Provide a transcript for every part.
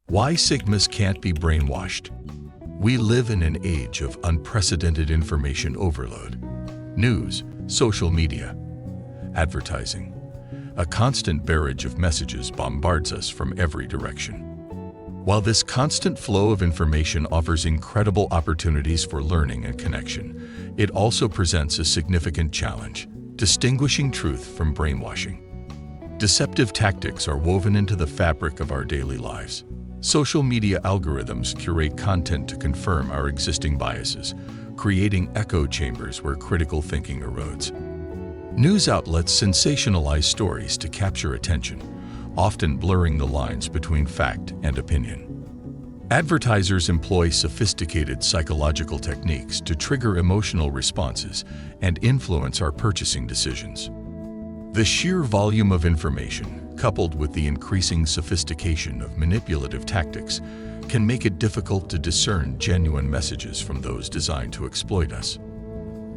Why Sigmas can't be brainwashed. We live in an age of unprecedented information overload. News, social media, advertising. A constant barrage of messages bombards us from every direction. While this constant flow of information offers incredible opportunities for learning and connection, it also presents a significant challenge: distinguishing truth from brainwashing. Deceptive tactics are woven into the fabric of our daily lives. Social media algorithms curate content to confirm our existing biases, creating echo chambers where critical thinking erodes. News outlets sensationalize stories to capture attention, often blurring the lines between fact and opinion. Advertisers employ sophisticated psychological techniques to trigger emotional responses and influence our purchasing decisions. The sheer volume of information, coupled with the increasing sophistication of manipulative tactics, can make it difficult to discern genuine messages from those designed to exploit us.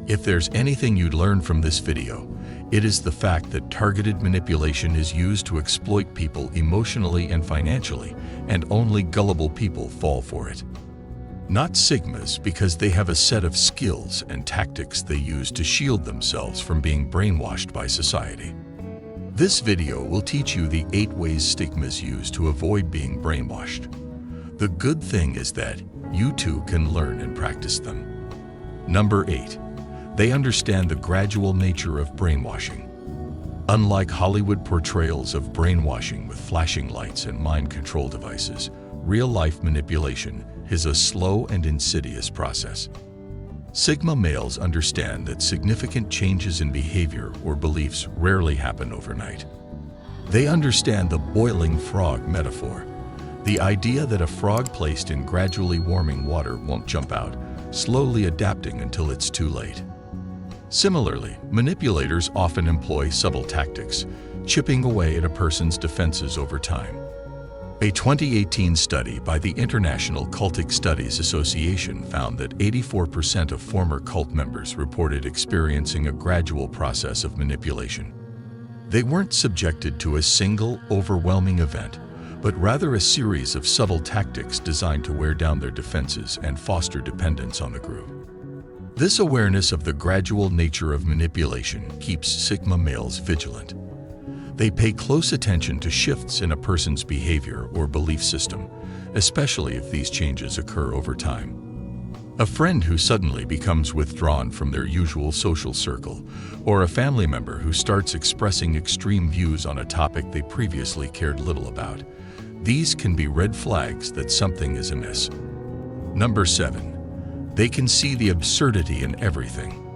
If there's anything you'd learn from this video, it is the fact that targeted manipulation is used to exploit people emotionally and financially, and only gullible people fall for it. Not Sigmas, because they have a set of skills and tactics they use to shield themselves from being brainwashed by society. This video will teach you the 8 ways Sigmas use to avoid being brainwashed. The good thing is that you too can learn and practice them. Number 8. They understand the gradual nature of brainwashing. Unlike Hollywood portrayals of brainwashing with flashing lights and mind control devices, real-life manipulation is a slow and insidious process. Sigma males understand that significant changes in behavior or beliefs rarely happen overnight. They understand the boiling frog metaphor, the idea that a frog placed in gradually warming water won't jump out, slowly adapting until it's too late. Similarly, manipulators often employ subtle tactics, chipping away at a person's defenses over time. A 2018 study by the International Cultic Studies Association found that 84% of former cult members reported experiencing a gradual process of manipulation. They weren't subjected to a single, overwhelming event, but rather a series of subtle tactics designed to wear down their defenses and foster dependence on the group. This awareness of the gradual nature of manipulation keeps Sigma males vigilant. They pay close attention to shifts in a person's behavior or belief system, especially if these changes occur over time. A friend who suddenly becomes withdrawn from their usual social circle, or a family member who starts expressing extreme views on a topic they previously cared little about. These can be red flags that something is amiss. Number 7. They can see the absurdity in everything.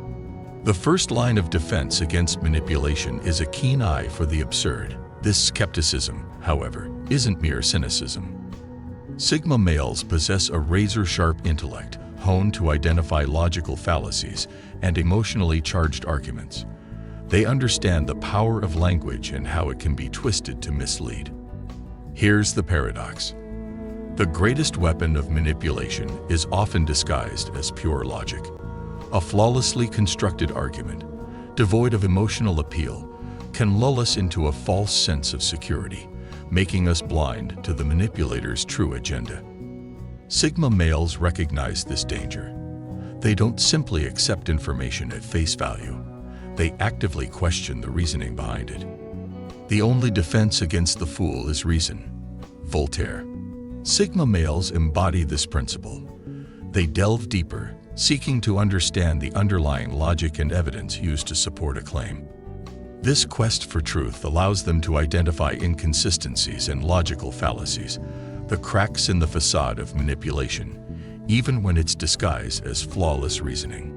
The first line of defense against manipulation is a keen eye for the absurd. This skepticism, however, isn't mere cynicism. Sigma males possess a razor-sharp intellect, honed to identify logical fallacies and emotionally charged arguments. They understand the power of language and how it can be twisted to mislead. Here's the paradox. The greatest weapon of manipulation is often disguised as pure logic. A flawlessly constructed argument, devoid of emotional appeal, can lull us into a false sense of security, making us blind to the manipulator's true agenda. Sigma males recognize this danger. They don't simply accept information at face value. They actively question the reasoning behind it. The only defense against the fool is reason. Voltaire. Sigma males embody this principle. They delve deeper, seeking to understand the underlying logic and evidence used to support a claim. This quest for truth allows them to identify inconsistencies and logical fallacies, the cracks in the facade of manipulation, even when it's disguised as flawless reasoning.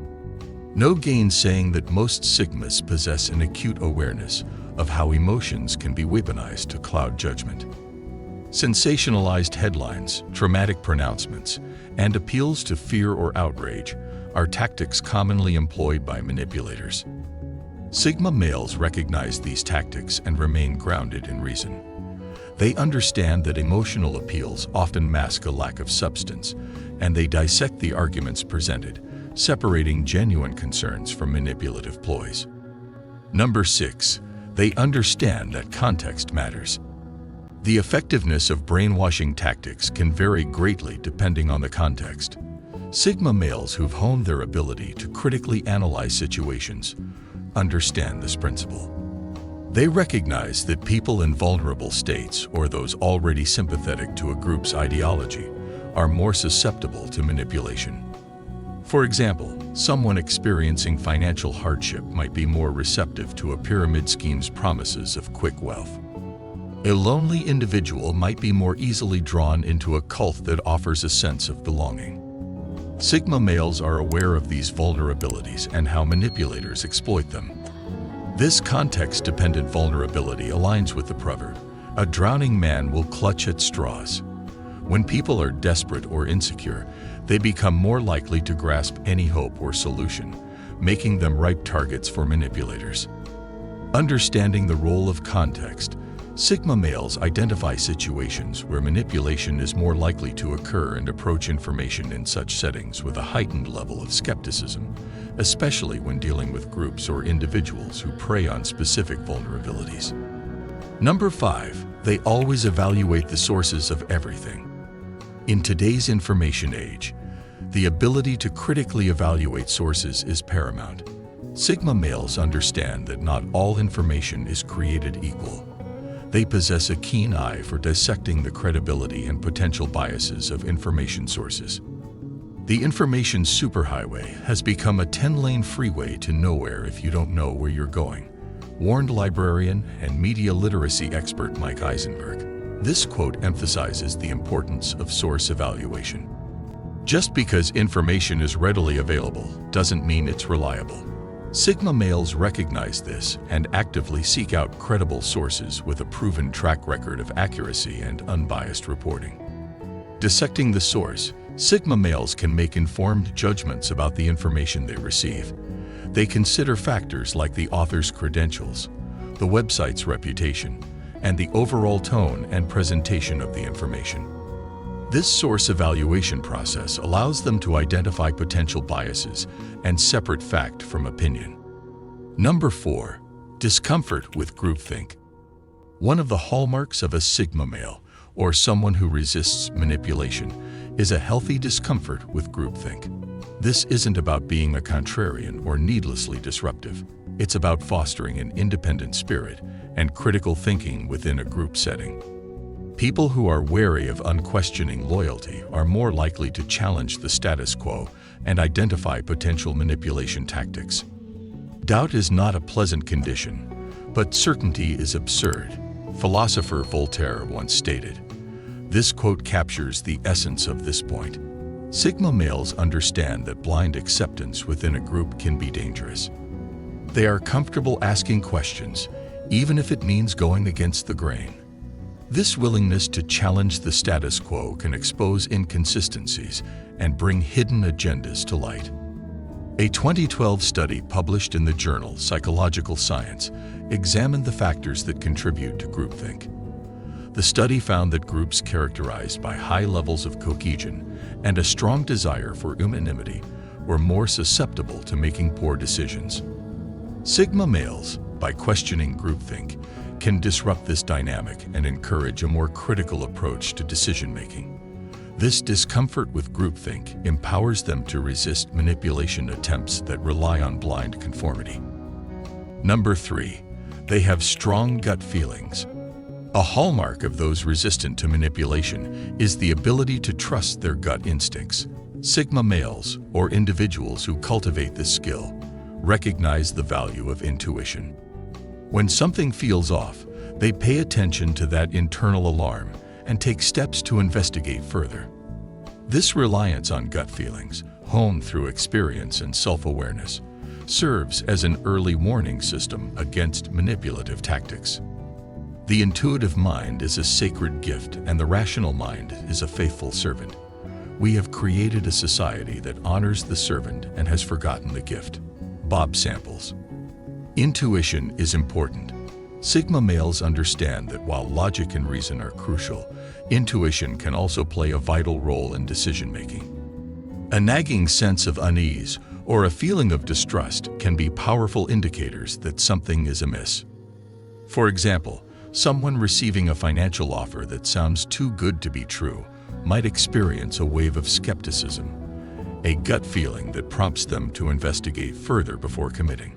No gainsaying that most Sigmas possess an acute awareness of how emotions can be weaponized to cloud judgment. Sensationalized headlines, dramatic pronouncements, and appeals to fear or outrage are tactics commonly employed by manipulators. Sigma males recognize these tactics and remain grounded in reason. They understand that emotional appeals often mask a lack of substance, and they dissect the arguments presented, separating genuine concerns from manipulative ploys. Number 6. They understand that context matters. The effectiveness of brainwashing tactics can vary greatly depending on the context. Sigma males who've honed their ability to critically analyze situations understand this principle. They recognize that people in vulnerable states, or those already sympathetic to a group's ideology, are more susceptible to manipulation. For example, someone experiencing financial hardship might be more receptive to a pyramid scheme's promises of quick wealth. A lonely individual might be more easily drawn into a cult that offers a sense of belonging. Sigma males are aware of these vulnerabilities and how manipulators exploit them. This context-dependent vulnerability aligns with the proverb, "A drowning man will clutch at straws." When people are desperate or insecure, they become more likely to grasp any hope or solution, making them ripe targets for manipulators. Understanding the role of context, Sigma males identify situations where manipulation is more likely to occur and approach information in such settings with a heightened level of skepticism, especially when dealing with groups or individuals who prey on specific vulnerabilities. Number 5, they always evaluate the sources of everything. In today's information age, the ability to critically evaluate sources is paramount. Sigma males understand that not all information is created equal. They possess a keen eye for dissecting the credibility and potential biases of information sources. The information superhighway has become a 10-lane freeway to nowhere if you don't know where you're going, warned librarian and media literacy expert Mike Eisenberg. This quote emphasizes the importance of source evaluation. Just because information is readily available doesn't mean it's reliable. Sigma males recognize this and actively seek out credible sources with a proven track record of accuracy and unbiased reporting. Dissecting the source, Sigma males can make informed judgments about the information they receive. They consider factors like the author's credentials, the website's reputation, and the overall tone and presentation of the information. This source evaluation process allows them to identify potential biases and separate fact from opinion. Number 4, discomfort with groupthink. One of the hallmarks of a Sigma male, or someone who resists manipulation, is a healthy discomfort with groupthink. This isn't about being a contrarian or needlessly disruptive. It's about fostering an independent spirit and critical thinking within a group setting. People who are wary of unquestioning loyalty are more likely to challenge the status quo and identify potential manipulation tactics. Doubt is not a pleasant condition, but certainty is absurd, philosopher Voltaire once stated. This quote captures the essence of this point. Sigma males understand that blind acceptance within a group can be dangerous. They are comfortable asking questions, even if it means going against the grain. This willingness to challenge the status quo can expose inconsistencies and bring hidden agendas to light. A 2012 study published in the journal Psychological Science examined the factors that contribute to groupthink. The study found that groups characterized by high levels of cohesion and a strong desire for anonymity were more susceptible to making poor decisions. Sigma males, by questioning groupthink, can disrupt this dynamic and encourage a more critical approach to decision-making. This discomfort with groupthink empowers them to resist manipulation attempts that rely on blind conformity. Number 3, they have strong gut feelings. A hallmark of those resistant to manipulation is the ability to trust their gut instincts. Sigma males, or individuals who cultivate this skill, recognize the value of intuition. When something feels off, they pay attention to that internal alarm and take steps to investigate further. This reliance on gut feelings, honed through experience and self-awareness, serves as an early warning system against manipulative tactics. The intuitive mind is a sacred gift, and the rational mind is a faithful servant. We have created a society that honors the servant and has forgotten the gift. Bob Samples. Intuition is important. Sigma males understand that while logic and reason are crucial, intuition can also play a vital role in decision-making. A nagging sense of unease or a feeling of distrust can be powerful indicators that something is amiss. For example, Someone receiving a financial offer that sounds too good to be true might experience a wave of skepticism, a gut feeling that prompts them to investigate further before committing.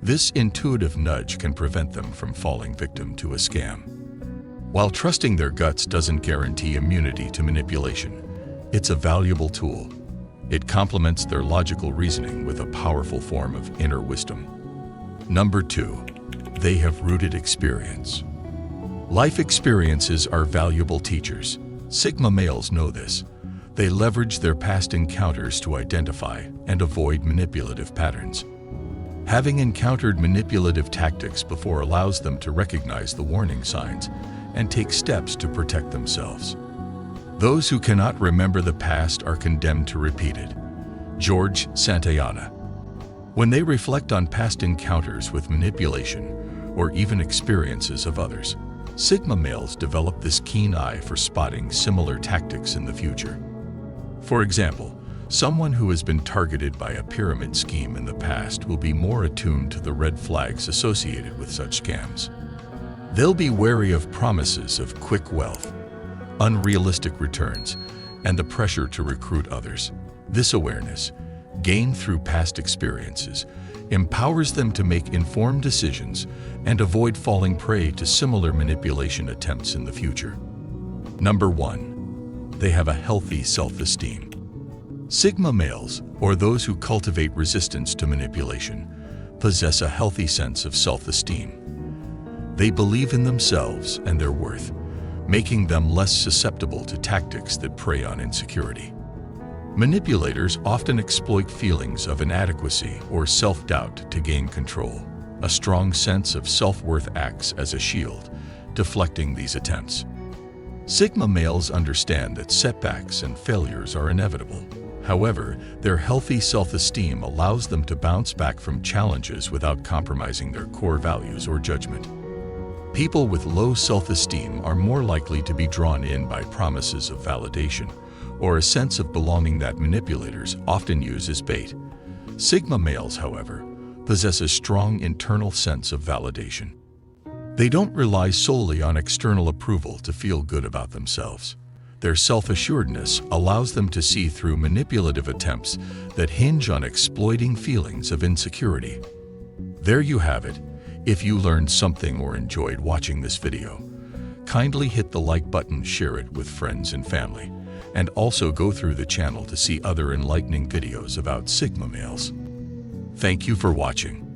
This intuitive nudge can prevent them from falling victim to a scam. While trusting their guts doesn't guarantee immunity to manipulation, it's a valuable tool. It complements their logical reasoning with a powerful form of inner wisdom. Number 2, they have rooted experience. Life experiences are valuable teachers. Sigma males know this. They leverage their past encounters to identify and avoid manipulative patterns. Having encountered manipulative tactics before allows them to recognize the warning signs and take steps to protect themselves. Those who cannot remember the past are condemned to repeat it. George Santayana. When they reflect on past encounters with manipulation or even experiences of others, Sigma males develop this keen eye for spotting similar tactics in the future. For example, someone who has been targeted by a pyramid scheme in the past will be more attuned to the red flags associated with such scams. They'll be wary of promises of quick wealth, unrealistic returns, and the pressure to recruit others. This awareness, gained through past experiences, empowers them to make informed decisions and avoid falling prey to similar manipulation attempts in the future. Number 1, they have a healthy self-esteem. Sigma males, or those who cultivate resistance to manipulation, possess a healthy sense of self-esteem. They believe in themselves and their worth, making them less susceptible to tactics that prey on insecurity. Manipulators often exploit feelings of inadequacy or self-doubt to gain control. A strong sense of self-worth acts as a shield, deflecting these attempts. Sigma males understand that setbacks and failures are inevitable. However, their healthy self-esteem allows them to bounce back from challenges without compromising their core values or judgment. People with low self-esteem are more likely to be drawn in by promises of validation or a sense of belonging that manipulators often use as bait. Sigma males, however, possess a strong internal sense of validation. They don't rely solely on external approval to feel good about themselves. Their self-assuredness allows them to see through manipulative attempts that hinge on exploiting feelings of insecurity. There you have it. If you learned something or enjoyed watching this video, kindly hit the like button, share it with friends and family, and also go through the channel to see other enlightening videos about Sigma males. Thank you for watching.